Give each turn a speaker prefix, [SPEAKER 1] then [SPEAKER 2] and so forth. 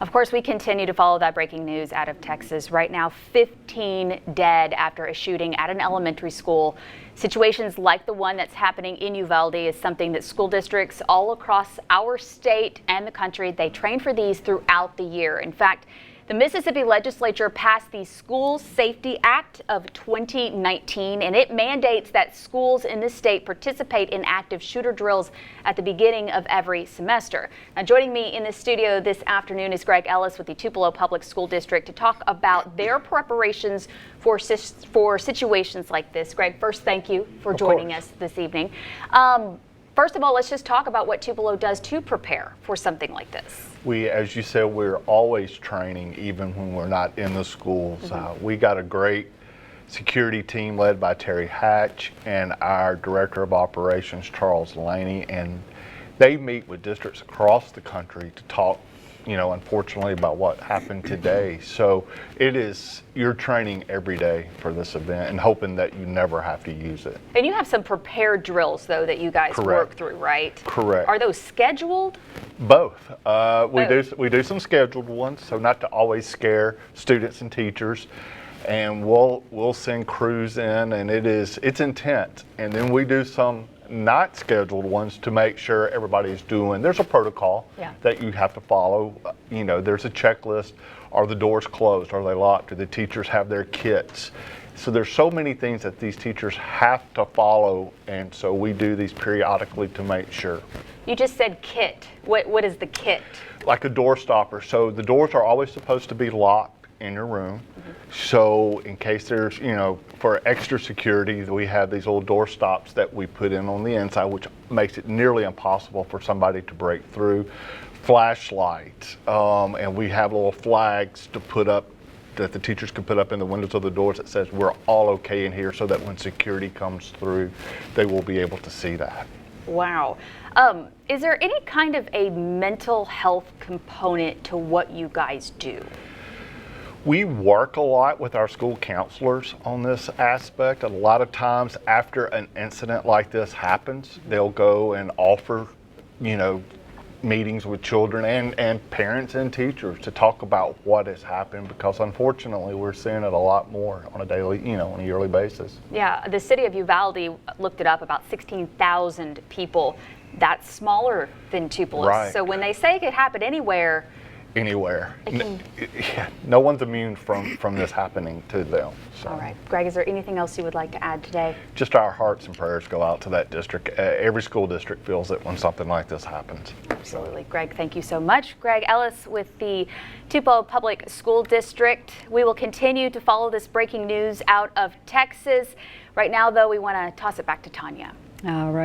[SPEAKER 1] Of course, we continue to follow that breaking news out of Texas. Right now, 15 dead after a shooting at an elementary school. Situations like the one that's happening in Uvalde is something that school districts all across our state and the country, they train for these throughout the year. In fact, the Mississippi legislature passed the School Safety Act of 2019, and it mandates that schools in the state participate in active shooter drills at the beginning of every semester. Now, joining me in the studio this afternoon is Gregg Ellis with the Tupelo Public School District to talk about their preparations for situations like this. Gregg, first, thank you for joining us this evening. First of all, let's just talk about what Tupelo does to prepare for something like this.
[SPEAKER 2] As you said, we're always training, even when we're not in the schools. We got a great security team led by Terry Hatch and our Director of Operations, Charles Laney, and they meet with districts across the country to talk, unfortunately, about what happened today. So you're training every day for this event and hoping that you never have to use it.
[SPEAKER 1] And you have some prepared drills, though, that you guys work through, right?
[SPEAKER 2] Correct.
[SPEAKER 1] Are those scheduled?
[SPEAKER 2] Both. We do some scheduled ones, so not to always scare students and teachers. And we'll send crews in, and it's intense. And then we do some not scheduled ones to make sure everybody's there's a protocol that you have to follow. There's a checklist. Are the doors closed? Are they locked? Do the teachers have their kits? So there's so many things that these teachers have to follow, and so we do these periodically to make sure.
[SPEAKER 1] You just said kit. What is the kit?
[SPEAKER 2] Like a door stopper. So the doors are always supposed to be locked in your room. So in case there's, for extra security, we have these little door stops that we put in on the inside, which makes it nearly impossible for somebody to break through. Flashlights, and we have little flags to put up that the teachers can put up in the windows of the doors that says we're all okay in here, so that when security comes through, they will be able to see that.
[SPEAKER 1] Wow. Is there any kind of a mental health component to what you guys do?
[SPEAKER 2] We work a lot with our school counselors on this aspect. A lot of times after an incident like this happens, they'll go and offer, meetings with children and parents and teachers to talk about what has happened, because unfortunately we're seeing it a lot more on a daily, on a yearly basis.
[SPEAKER 1] Yeah, the city of Uvalde looked it up, about 16,000 people. That's smaller than Tupelo.
[SPEAKER 2] Right.
[SPEAKER 1] So when they say it could happen anywhere,
[SPEAKER 2] no one's immune from this happening to them. So.
[SPEAKER 1] All right. Gregg, is there anything else you would like to add today?
[SPEAKER 2] Just our hearts and prayers go out to that district. Every school district feels it when something like this happens.
[SPEAKER 1] Absolutely. Gregg, thank you so much. Gregg Ellis with the Tupelo Public School District. We will continue to follow this breaking news out of Texas. Right now, though, we want to toss it back to Tanya.
[SPEAKER 3] All right.